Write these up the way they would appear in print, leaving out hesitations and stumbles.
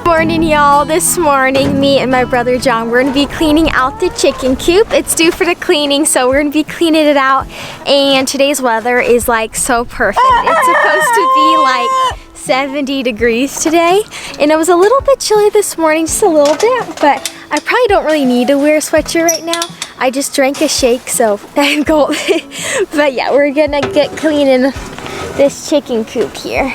Morning, y'all. This morning, me and my brother John, we're gonna be cleaning out the chicken coop. It's due for the cleaning, so we're gonna be cleaning it out. And today's weather is like so perfect. It's supposed to be like 70 degrees today, and it was a little bit chilly this morning, just a little bit, but I probably don't really need to wear a sweatshirt right now. I just drank a shake, so I'm cold. But yeah, we're gonna get cleaning this chicken coop here.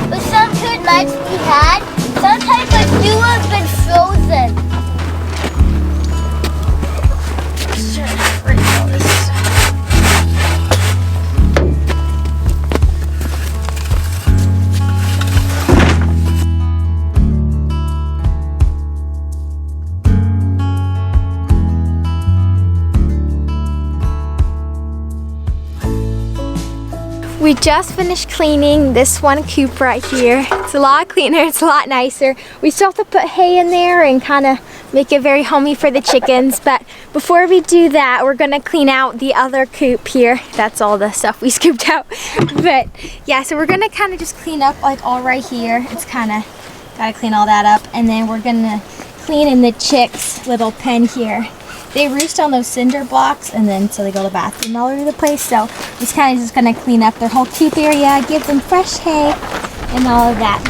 With some good nights we had, sometimes the dew has been frozen. We just finished cleaning this one coop right here. It's a lot cleaner, it's a lot nicer. We still have to put hay in there and kind of make it very homey for the chickens, but before we do that, we're gonna clean out the other coop here. That's all the stuff we scooped out. But yeah, so we're gonna kind of just clean up like all right here. It's kind of, gotta clean all that up, and then we're gonna clean in the chicks' little pen here. They roost on those cinder blocks, and then so they go to the bathroom all over the place. So it's kind of just gonna clean up their whole coop area, give them fresh hay, and all of that.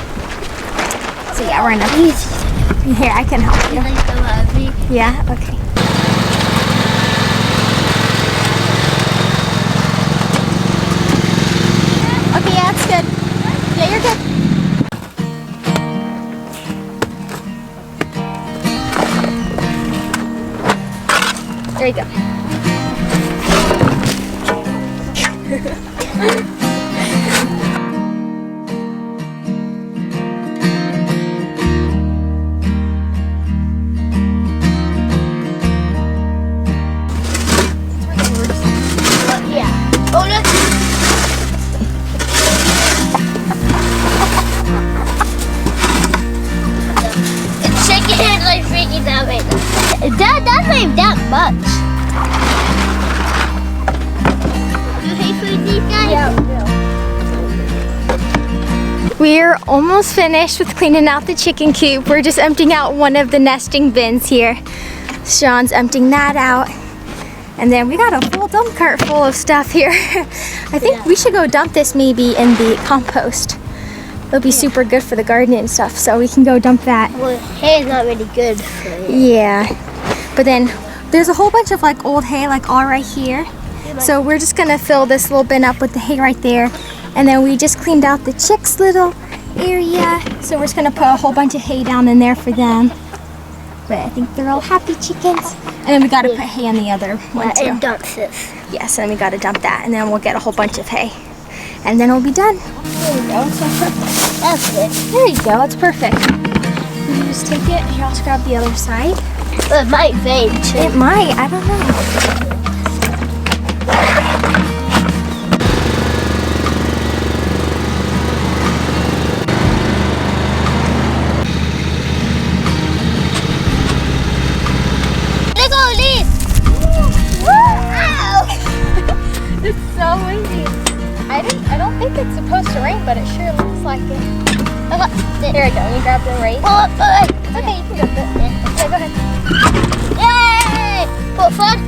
So yeah, we're gonna. Here, I can help you. Like so heavy. Yeah. Okay. Okay. Yeah, that's good. Yeah, you're good. There you go. Yeah. Oh, look. It's shaking it like freaking out right now. That's not even that much. You hate for these guys? Yeah. We're almost finished with cleaning out the chicken coop. We're just emptying out one of the nesting bins here. Sean's emptying that out. And then we got a full dump cart full of stuff here. I think we should go dump this maybe in the compost. It'll be super good for the garden and stuff, so we can go dump that. Well, hay is not really good for it. Yeah. But then there's a whole bunch of like old hay like all right here. So we're just gonna fill this little bin up with the hay right there. And then we just cleaned out the chicks' little area. So we're just gonna put a whole bunch of hay down in there for them. But I think they're all happy chickens. And then we gotta put hay on the other one too. And dump this. Yes, and we gotta dump that, and then we'll get a whole bunch of hay. And then we'll be done. There we go, so perfect. That's it. There you go, it's perfect. You just take it, here, I'll just grab the other side. It might fade too. It might, I don't know. Look at this. Wow. It's so windy. I don't think it's supposed to rain, but it sure looks like it. There we go, you grab the rake. Oh, Okay, you can go with it. Okay, go ahead. yay! Put fun.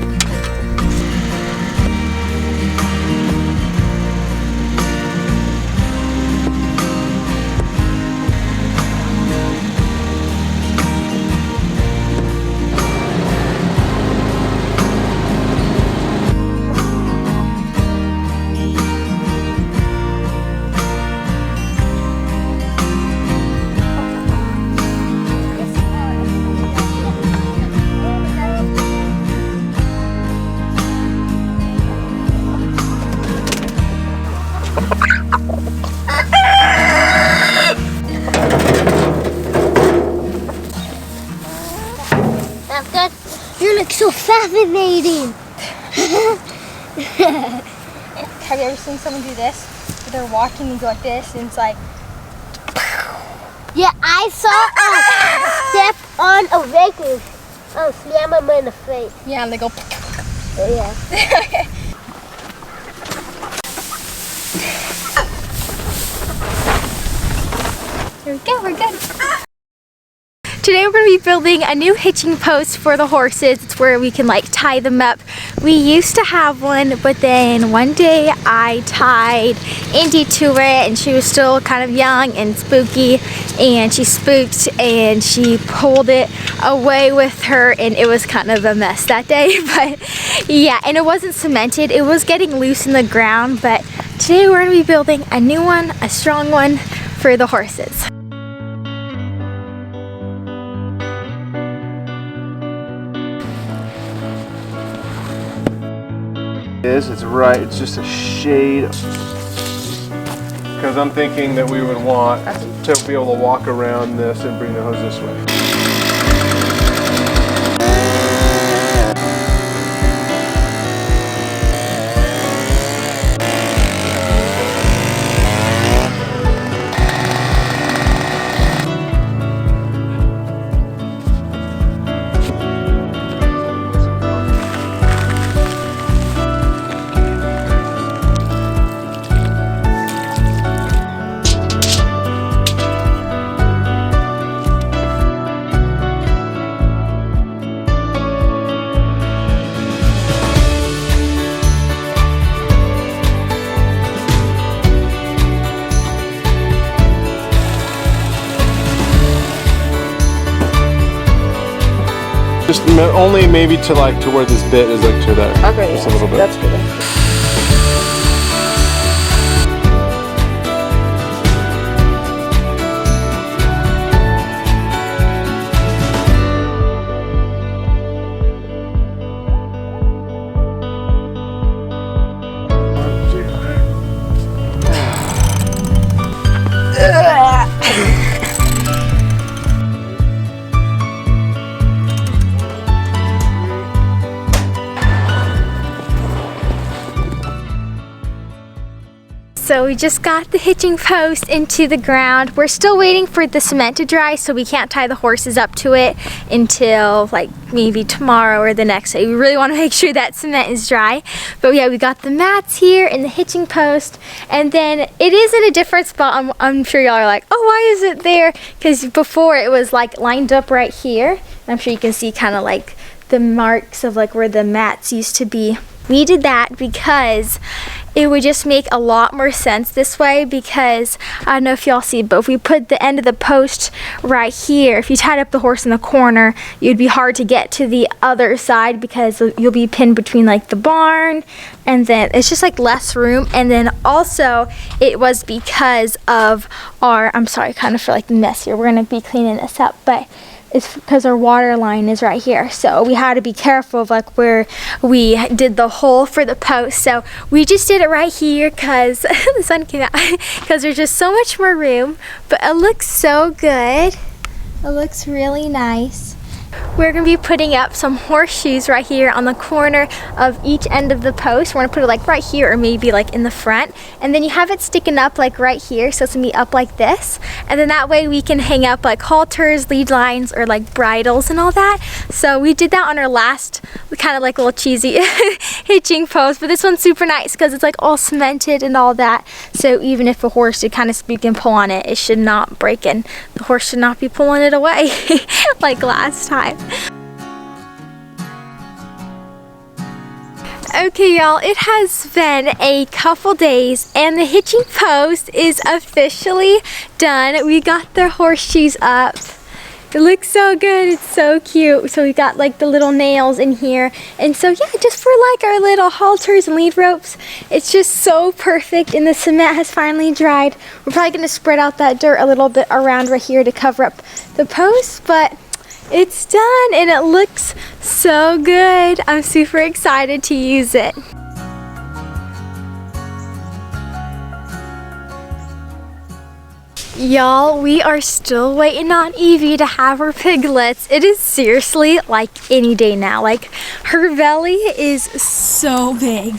That's good. You look so fascinating. Have you ever seen someone do this? They're walking and go like this, and it's like Yeah, I saw a step on a vacuum. Oh, slam him in the face. Yeah, and they go. Yeah. There we go, we're good. Today we're going to be building a new hitching post for the horses. It's where we can like tie them up. We used to have one, but then one day I tied Indy to it and she was still kind of young and spooky, and she spooked and she pulled it away with her, and it was kind of a mess that day. But yeah, and it wasn't cemented. It was getting loose in the ground, but today we're going to be building a new one, a strong one for the horses. It's right, it's just a shade, because I'm thinking that we would want to be able to walk around this and bring the hose this way. Just only maybe to where this bit is to there. Okay, just a little bit. That's good. So we just got the hitching post into the ground. We're still waiting for the cement to dry, so we can't tie the horses up to it until like maybe tomorrow or the next day. We really want to make sure that cement is dry. But yeah, we got the mats here and the hitching post, and then it is in a different spot. I'm sure y'all are like, oh, why is it there? Because before it was like lined up right here. And I'm sure you can see kind of like the marks of like where the mats used to be. We did that because it would just make a lot more sense this way, because I don't know if y'all see, but if we put the end of the post right here, if you tied up the horse in the corner, it'd be hard to get to the other side because you'll be pinned between like the barn, and then it's just like less room. And then also it was because of our, I'm sorry, kind of feel like a mess here. We're gonna be cleaning this up, but it's because our water line is right here. So we had to be careful of like where we did the hole for the post. So we just did it right here because the sun came out, because there's just so much more room. But it looks so good. It looks really nice. We're gonna be putting up some horseshoes right here on the corner of each end of the post. We're gonna put it like right here, or maybe like in the front. And then you have it sticking up like right here, so it's gonna be up like this. And then that way we can hang up like halters, lead lines, or like bridles and all that. So we did that on our last kind of like little cheesy hitching post, but this one's super nice because it's like all cemented and all that. So even if a horse did kind of speak and pull on it, it should not break, and the horse should not be pulling it away like last time. Okay, y'all, it has been a couple days and the hitching post is officially done. We got the horseshoes up. It looks so good, it's so cute. So we got like the little nails in here. And so yeah, just for like our little halters and lead ropes, it's just so perfect, and the cement has finally dried. We're probably gonna spread out that dirt a little bit around right here to cover up the post, but it's done and it looks so good. I'm super excited to use it. Y'all, we are still waiting on Evie to have her piglets. It is seriously like any day now. Like, her belly is so big.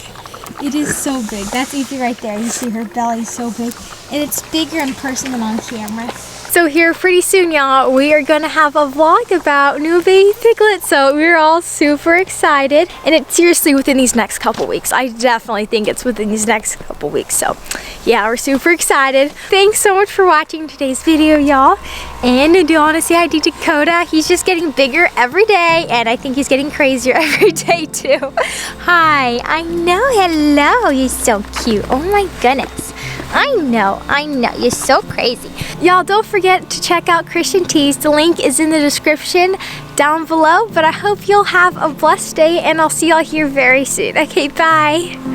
It is so big. That's Evie right there. You see her belly so big. And it's bigger in person than on camera. So here pretty soon, y'all, we are gonna have a vlog about new baby piglets. So we're all super excited. And it's seriously within these next couple weeks. I definitely think it's within these next couple weeks. So yeah, we're super excited. Thanks so much for watching today's video, y'all. And I do want to say hi to Dakota. He's just getting bigger every day, and I think he's getting crazier every day too. Hi, I know, hello, you're so cute. Oh my goodness. I know, you're so crazy. Y'all don't forget to check out Christian Tees. The link is in the description down below, but I hope you'll have a blessed day, and I'll see y'all here very soon. Okay, bye.